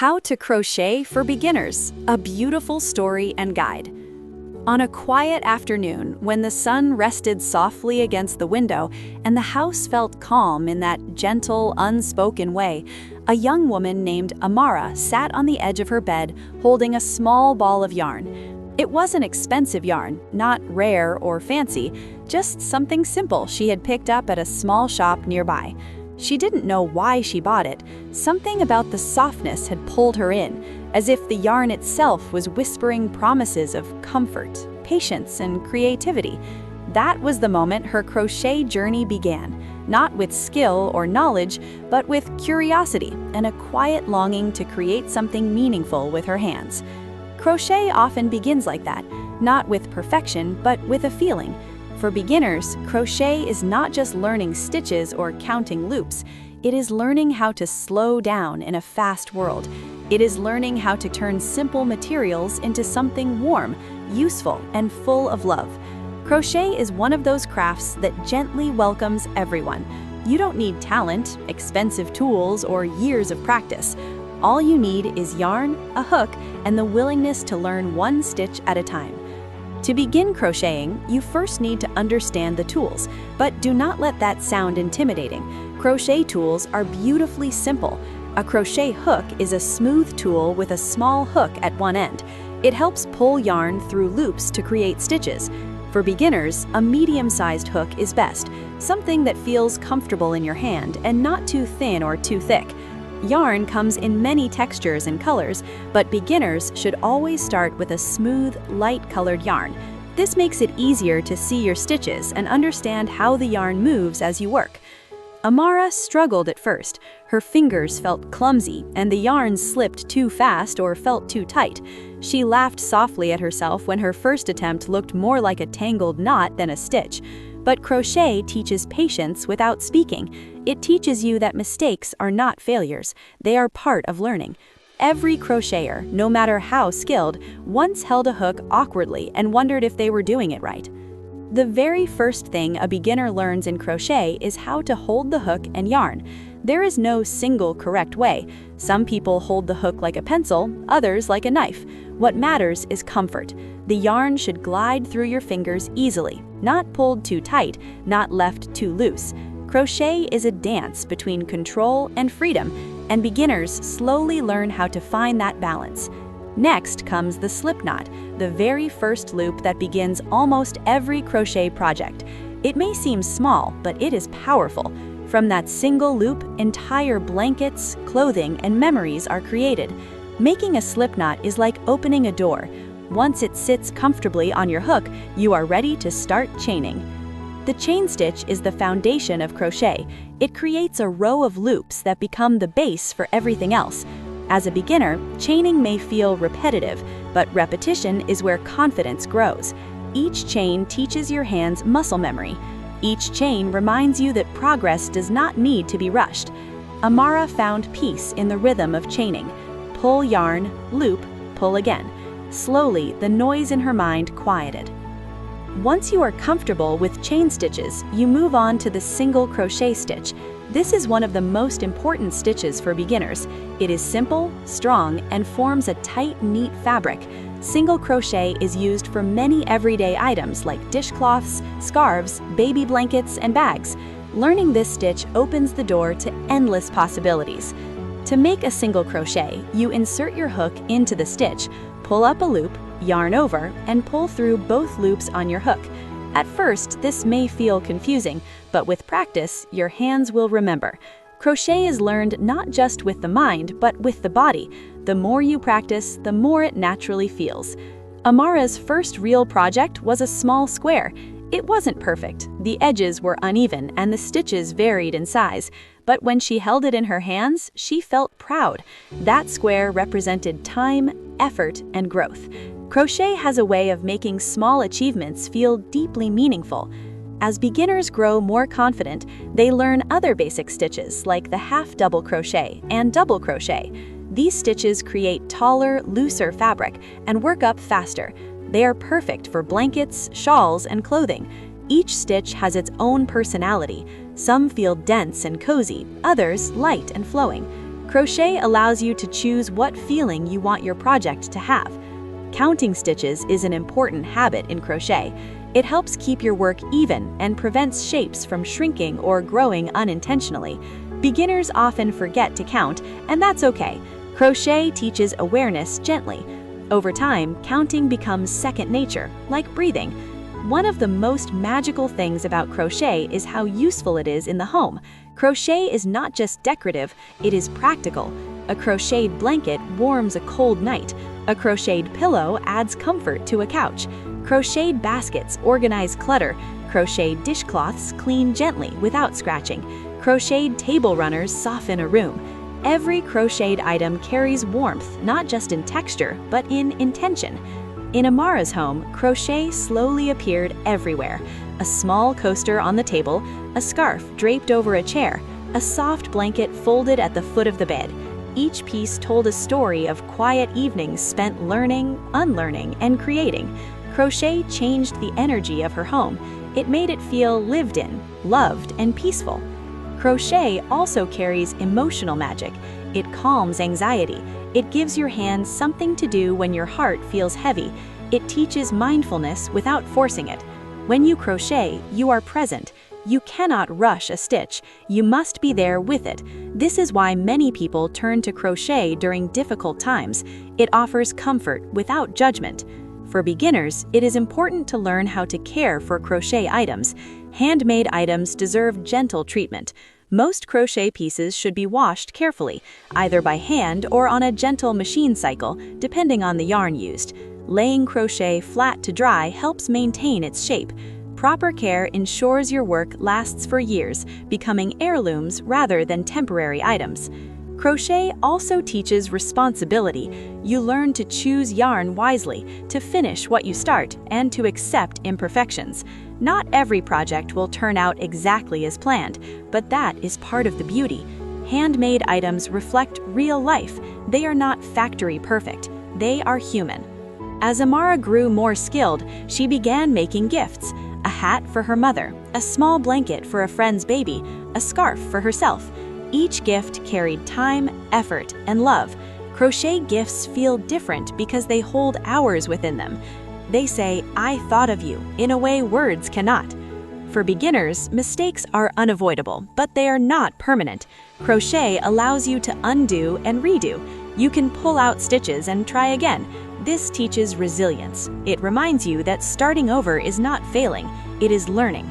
How to Crochet for Beginners, a beautiful story and guide. On a quiet afternoon, when the sun rested softly against the window and the house felt calm in that gentle, unspoken way, a young woman named Amara sat on the edge of her bed holding a small ball of yarn. It wasn't expensive yarn, not rare or fancy, just something simple she had picked up at a small shop nearby. She didn't know why she bought it. Something about the softness had pulled her in, as if the yarn itself was whispering promises of comfort, patience, and creativity. That was the moment her crochet journey began, not with skill or knowledge, but with curiosity and a quiet longing to create something meaningful with her hands. Crochet often begins like that, not with perfection, but with a feeling. For beginners, crochet is not just learning stitches or counting loops. It is learning how to slow down in a fast world. It is learning how to turn simple materials into something warm, useful, and full of love. Crochet is one of those crafts that gently welcomes everyone. You don't need talent, expensive tools, or years of practice. All you need is yarn, a hook, and the willingness to learn one stitch at a time. To begin crocheting, you first need to understand the tools, but do not let that sound intimidating. Crochet tools are beautifully simple. A crochet hook is a smooth tool with a small hook at one end. It helps pull yarn through loops to create stitches. For beginners, a medium-sized hook is best, something that feels comfortable in your hand and not too thin or too thick. Yarn comes in many textures and colors, but beginners should always start with a smooth, light-colored yarn. This makes it easier to see your stitches and understand how the yarn moves as you work. Amara struggled at first. Her fingers felt clumsy, and the yarn slipped too fast or felt too tight. She laughed softly at herself when her first attempt looked more like a tangled knot than a stitch. But crochet teaches patience without speaking. It teaches you that mistakes are not failures. They are part of learning. Every crocheter, no matter how skilled, once held a hook awkwardly and wondered if they were doing it right. The very first thing a beginner learns in crochet is how to hold the hook and yarn. There is no single correct way. Some people hold the hook like a pencil, others like a knife. What matters is comfort. The yarn should glide through your fingers easily, not pulled too tight, not left too loose. Crochet is a dance between control and freedom, and beginners slowly learn how to find that balance. Next comes the slip knot, the very first loop that begins almost every crochet project. It may seem small, but it is powerful. From that single loop, entire blankets, clothing, and memories are created. Making a slip knot is like opening a door. Once it sits comfortably on your hook, you are ready to start chaining. The chain stitch is the foundation of crochet. It creates a row of loops that become the base for everything else. As a beginner, chaining may feel repetitive, but repetition is where confidence grows. Each chain teaches your hands muscle memory. Each chain reminds you that progress does not need to be rushed. Amara found peace in the rhythm of chaining. Pull yarn, loop, pull again. Slowly, the noise in her mind quieted. Once you are comfortable with chain stitches, you move on to the single crochet stitch. This is one of the most important stitches for beginners. It is simple, strong, and forms a tight, neat fabric. Single crochet is used for many everyday items like dishcloths, scarves, baby blankets, and bags. Learning this stitch opens the door to endless possibilities. To make a single crochet, you insert your hook into the stitch, pull up a loop, yarn over, and pull through both loops on your hook. At first, this may feel confusing, but with practice, your hands will remember. Crochet is learned not just with the mind, but with the body. The more you practice, the more it naturally feels. Amara's first real project was a small square. It wasn't perfect. The edges were uneven and the stitches varied in size. But when she held it in her hands, she felt proud. That square represented time, effort, and growth. Crochet has a way of making small achievements feel deeply meaningful. As beginners grow more confident, they learn other basic stitches like the half double crochet and double crochet. These stitches create taller, looser fabric and work up faster. They are perfect for blankets, shawls, and clothing. Each stitch has its own personality. Some feel dense and cozy, others light and flowing. Crochet allows you to choose what feeling you want your project to have. Counting stitches is an important habit in crochet. It helps keep your work even and prevents shapes from shrinking or growing unintentionally. Beginners often forget to count, and that's okay. Crochet teaches awareness gently. Over time, counting becomes second nature, like breathing. One of the most magical things about crochet is how useful it is in the home. Crochet is not just decorative, it is practical. A crocheted blanket warms a cold night. A crocheted pillow adds comfort to a couch. Crocheted baskets organize clutter. Crocheted dishcloths clean gently without scratching. Crocheted table runners soften a room. Every crocheted item carries warmth, not just in texture, but in intention. In Amara's home, crochet slowly appeared everywhere. A small coaster on the table, a scarf draped over a chair, a soft blanket folded at the foot of the bed. Each piece told a story of quiet evenings spent learning, unlearning, and creating. Crochet changed the energy of her home. It made it feel lived in, loved, and peaceful. Crochet also carries emotional magic. It calms anxiety. It gives your hands something to do when your heart feels heavy. It teaches mindfulness without forcing it. When you crochet, you are present. You cannot rush a stitch. You must be there with it. This is why many people turn to crochet during difficult times. It offers comfort without judgment. For beginners, it is important to learn how to care for crochet items. Handmade items deserve gentle treatment. Most crochet pieces should be washed carefully, either by hand or on a gentle machine cycle, depending on the yarn used. Laying crochet flat to dry helps maintain its shape. Proper care ensures your work lasts for years, becoming heirlooms rather than temporary items. Crochet also teaches responsibility. You learn to choose yarn wisely, to finish what you start, and to accept imperfections. Not every project will turn out exactly as planned, but that is part of the beauty. Handmade items reflect real life. They are not factory perfect. They are human. As Amara grew more skilled, she began making gifts. A hat for her mother, a small blanket for a friend's baby, a scarf for herself. Each gift carried time, effort, and love. Crochet gifts feel different because they hold hours within them. They say, "I thought of you," in a way words cannot. For beginners, mistakes are unavoidable, but they are not permanent. Crochet allows you to undo and redo. You can pull out stitches and try again. This teaches resilience. It reminds you that starting over is not failing, it is learning.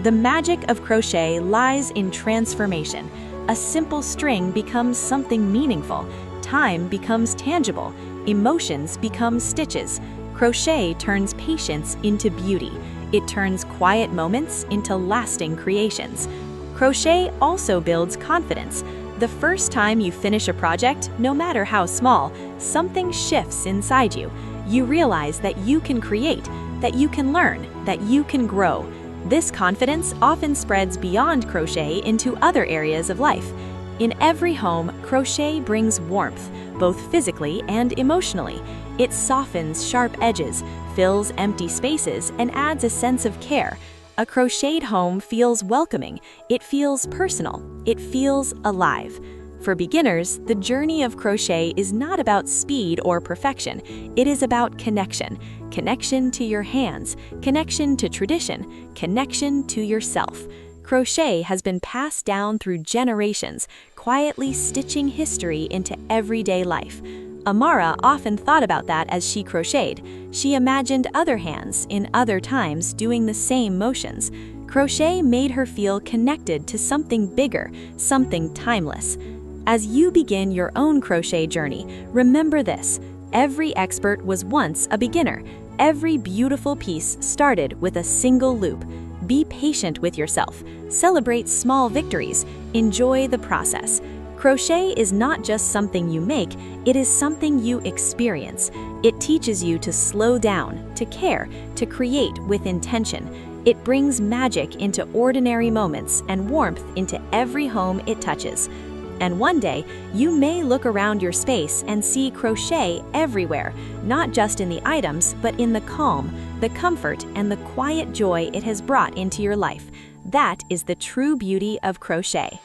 The magic of crochet lies in transformation. A simple string becomes something meaningful. Time becomes tangible. Emotions become stitches. Crochet turns patience into beauty. It turns quiet moments into lasting creations. Crochet also builds confidence. The first time you finish a project, no matter how small, something shifts inside you. You realize that you can create, that you can learn, that you can grow. This confidence often spreads beyond crochet into other areas of life. In every home, crochet brings warmth, both physically and emotionally. It softens sharp edges, fills empty spaces, and adds a sense of care. A crocheted home feels welcoming, it feels personal, it feels alive. For beginners, the journey of crochet is not about speed or perfection. It is about connection. Connection to your hands, connection to tradition, connection to yourself. Crochet has been passed down through generations, quietly stitching history into everyday life. Amara often thought about that as she crocheted. She imagined other hands in other times doing the same motions. Crochet made her feel connected to something bigger, something timeless. As you begin your own crochet journey, remember this: every expert was once a beginner. Every beautiful piece started with a single loop. Be patient with yourself. Celebrate small victories. Enjoy the process. Crochet is not just something you make, it is something you experience. It teaches you to slow down, to care, to create with intention. It brings magic into ordinary moments and warmth into every home it touches. And one day, you may look around your space and see crochet everywhere, not just in the items, but in the calm, the comfort, and the quiet joy it has brought into your life. That is the true beauty of crochet.